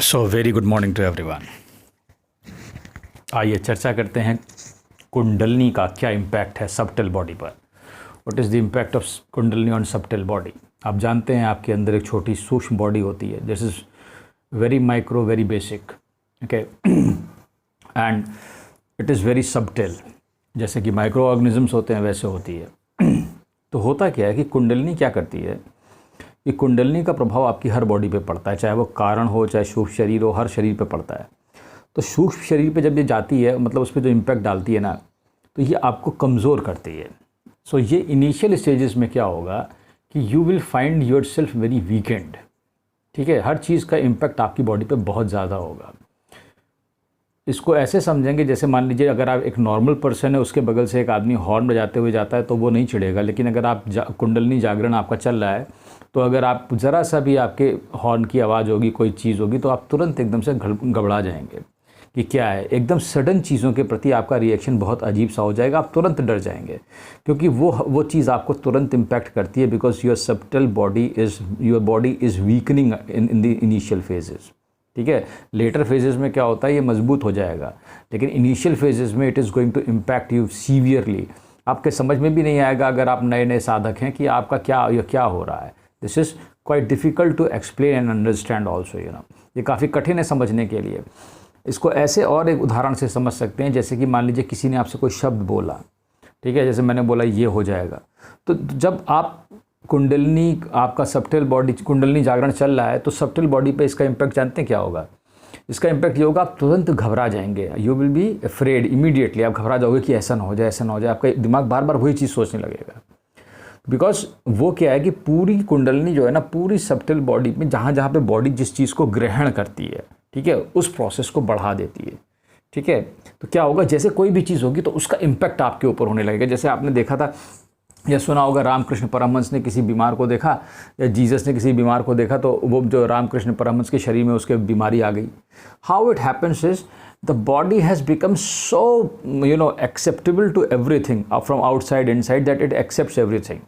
So very good morning to everyone. आइए चर्चा करते हैं कुंडलनी का क्या इम्पैक्ट है सबटल बॉडी पर। What is the impact of Kundalini on subtle body. आप जानते हैं आपके अंदर एक छोटी सूक्ष्म बॉडी होती है, this is very micro, very basic, okay, and it is very subtle. जैसे कि माइक्रो ऑर्गेनिजम्स होते हैं वैसे होती है। तो होता क्या है कि कुंडलनी क्या करती है कि कुंडलनी का प्रभाव आपकी हर बॉडी पे पड़ता है, चाहे वो कारण हो चाहे सूक्ष्म शरीर हो, हर शरीर पे पड़ता है। तो सूक्ष्म शरीर पे जब ये जाती है, मतलब उस पर जो इम्पैक्ट डालती है ना, तो ये आपको कमज़ोर करती है। सो ये इनिशियल स्टेजेस में क्या होगा कि you will find your self very weekend. ठीक है, हर चीज़ का इम्पैक्ट आपकी बॉडी पे बहुत ज़्यादा होगा। इसको ऐसे समझेंगे जैसे मान लीजिए अगर आप एक नॉर्मल पर्सन है, उसके बगल से एक आदमी हॉर्न बजाते हुए जाता है तो वो नहीं चिढ़ेगा, लेकिन अगर आप कुंडलनी जागरण आपका चल रहा है तो अगर आप ज़रा सा भी आपके हॉर्न की आवाज़ होगी, कोई चीज़ होगी, तो आप तुरंत एकदम से घबरा जाएंगे कि क्या है। एकदम सडन चीज़ों के प्रति आपका रिएक्शन बहुत अजीब सा हो जाएगा, आप तुरंत डर जाएंगे क्योंकि वो चीज़ आपको तुरंत इम्पैक्ट करती है, because your body is weakening in the initial phases. ठीक है, लेटर फेजेस में क्या होता है, ये मजबूत हो जाएगा, लेकिन इनिशियल फेजेस में it is going to impact you severely. आपके समझ में भी नहीं आएगा अगर आप नए नए साधक हैं कि आपका क्या हो रहा है। This is quite difficult to explain and understand also, ये काफ़ी कठिन है समझने के लिए। इसको ऐसे और एक उदाहरण से समझ सकते हैं, जैसे कि मान लीजिए किसी ने आपसे कोई शब्द बोला, ठीक है, जैसे मैंने बोला ये हो जाएगा, तो जब आप कुंडलनी आपका सबटल बॉडी कुंडलनी जागरण चल रहा है तो सबटल बॉडी पे इसका इम्पैक्ट जानते हैं क्या होगा। इसका इम्पैक्ट ये होगा, आप तुरंत घबरा जाएंगे, you will be afraid immediately. आप घबरा जाओगे कि ऐसा ना हो जाए, ऐसा ना हो जाए, आपका दिमाग बार बार वही चीज़ सोचने लगेगा। बिकॉज वो क्या है कि पूरी कुंडलनी जो है ना, पूरी सबटल बॉडी में जहाँ जहाँ पे बॉडी जिस चीज़ को ग्रहण करती है, ठीक है, उस प्रोसेस को बढ़ा देती है। ठीक है, तो क्या होगा, जैसे कोई भी चीज़ होगी तो उसका इम्पैक्ट आपके ऊपर होने लगेगा। जैसे आपने देखा था या सुना होगा, रामकृष्ण परमहंस ने किसी बीमार को देखा या जीसस ने किसी बीमार को देखा, तो वो जो रामकृष्ण परमहंस के शरीर में उसके बीमारी आ गई। How it happens is the body has become so acceptable to everything from outside inside that it accepts everything.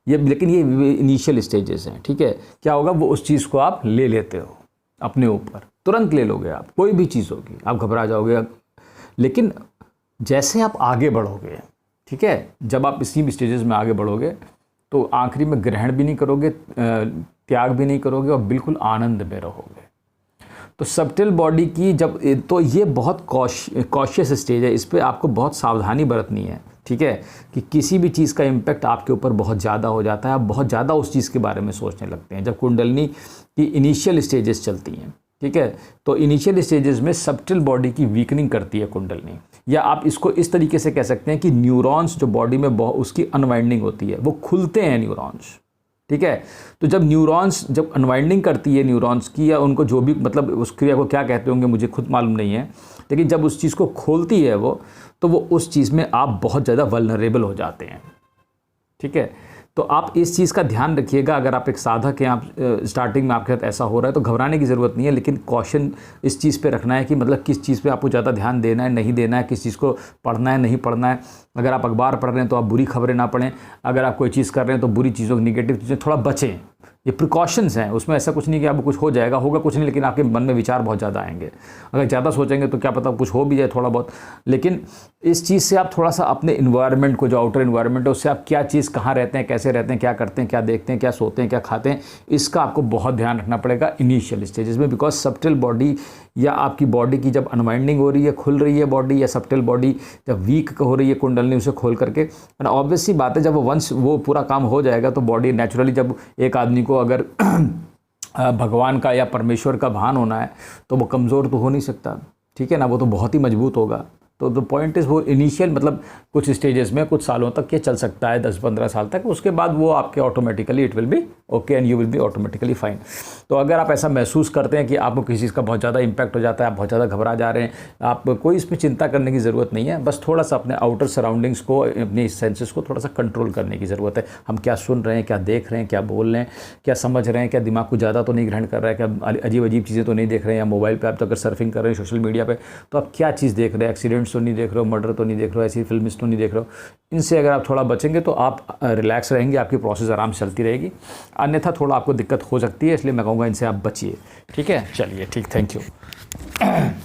लेकिन ये इनिशियल स्टेजेस हैं। ठीक है, क्या होगा, वो उस चीज़ को आप ले लेते हो अपने ऊपर, तुरंत ले लोगे आप, कोई भी चीज़ होगी आप घबरा जाओगे। लेकिन जैसे आप आगे बढ़ोगे, ठीक है, जब आप इसी स्टेजेस में आगे बढ़ोगे तो आखिरी में ग्रहण भी नहीं करोगे, त्याग भी नहीं करोगे और बिल्कुल आनंद में रहोगे। तो सबटल बॉडी की तो ये बहुत कॉशियस स्टेज है, इस पर आपको बहुत सावधानी बरतनी है। ठीक है, कि किसी भी चीज़ का इम्पैक्ट आपके ऊपर बहुत ज़्यादा हो जाता है, आप बहुत ज़्यादा उस चीज़ के बारे में सोचने लगते हैं जब कुंडलनी की इनिशियल स्टेजेस चलती हैं। ठीक है, तो इनिशियल स्टेजेस में सबटल बॉडी की वीकनिंग करती है कुंडलनी, या आप इसको इस तरीके से कह सकते हैं कि न्यूरॉन्स जो बॉडी में उसकी अनवाइंडिंग होती है, वो खुलते हैं न्यूरॉन्स। ठीक है, तो जब न्यूरॉन्स जब अनवाइंडिंग करती है न्यूरॉन्स की, या उनको जो भी मतलब उस क्रिया को क्या कहते होंगे मुझे खुद मालूम नहीं है, लेकिन जब उस चीज़ को खोलती है वो, तो वो उस चीज़ में आप बहुत ज़्यादा वल्नरेबल हो जाते हैं। ठीक है, तो आप इस चीज़ का ध्यान रखिएगा। अगर आप एक साधक हैं, आप स्टार्टिंग में आपके साथ ऐसा हो रहा है तो घबराने की ज़रूरत नहीं है, लेकिन कॉशन इस चीज़ पे रखना है कि मतलब किस चीज़ पे आपको ज़्यादा ध्यान देना है, नहीं देना है, किस चीज़ को पढ़ना है, नहीं पढ़ना है। अगर आप अखबार पढ़ रहे हैं तो आप बुरी खबरें ना पढ़ें, अगर आप कोई चीज़ कर रहे हैं तो बुरी चीज़ों निगेटिव चीज़ें थोड़ा बचें। ये प्रिकॉशंस हैं, उसमें ऐसा कुछ नहीं कि आपको कुछ हो जाएगा, होगा कुछ नहीं, लेकिन आपके मन में विचार बहुत ज़्यादा आएंगे। अगर ज़्यादा सोचेंगे तो क्या पता कुछ हो भी जाए थोड़ा बहुत। लेकिन इस चीज़ से आप थोड़ा सा अपने इन्वायरमेंट को, जो आउटर इन्वायरमेंट है, उससे आप क्या चीज़ कहाँ रहते हैं, कैसे रहते हैं, क्या करते हैं, क्या देखते हैं, क्या सोते हैं, क्या खाते हैं, इसका आपको बहुत ध्यान रखना पड़ेगा इनिशियल स्टेजेस में। बिकॉज सबटल बॉडी या आपकी बॉडी की जब अनवाइंडिंग हो रही है, खुल रही है बॉडी, या सबटल बॉडी जब वीक हो रही है कुंडलनी उसे खोल करके, और ऑब्वियस सी बात है जब वंस वो पूरा काम हो जाएगा तो बॉडी नेचुरली, जब एक आदमी को अगर भगवान का या परमेश्वर का भान होना है तो वो कमज़ोर तो हो नहीं सकता। ठीक है ना, वो तो बहुत ही मजबूत होगा। तो द पॉइंट इज़ वो इनिशियल मतलब कुछ स्टेजेस में कुछ सालों तक ये चल सकता है, 10-15 साल तक। उसके बाद वो आपके automatically it will be okay and you will be automatically fine. तो अगर आप ऐसा महसूस करते हैं कि आपको किसी चीज़ का बहुत ज़्यादा इंपैक्ट हो जाता है, आप बहुत ज़्यादा घबरा जा रहे हैं, आप कोई इसमें चिंता करने की ज़रूरत नहीं है। बस थोड़ा सा अपने आउटर सराउंडिंग्स को, अपने सेंसेस को थोड़ा सा कंट्रोल करने की ज़रूरत है। हम क्या सुन रहे हैं, क्या देख रहे हैं, क्या बोल रहे हैं, क्या समझ रहे हैं, क्या दिमाग को ज़्यादा तो नहीं ग्रहण कर रहा है, क्या अजीब अजीब चीज़ें तो नहीं देख रहे हैं, या मोबाइल पर आप तो अगर सर्फिंग कर रहे हैं सोशल मीडिया पर, तो आप क्या चीज़ देख रहे हैं, एक्सीडेंट एक्सीडेंट्स तो नहीं देख रहे हो, मर्डर तो नहीं देख रहे हो, ऐसी फिल्म्स तो नहीं देख रहे हो। इनसे अगर आप थोड़ा बचेंगे तो आप रिलैक्स रहेंगे, आपकी प्रोसेस आराम से चलती रहेगी। अन्यथा थोड़ा आपको दिक्कत हो सकती है, इसलिए मैं कहूँगा इनसे आप बचिए। ठीक है, चलिए ठीक, थैंक यू।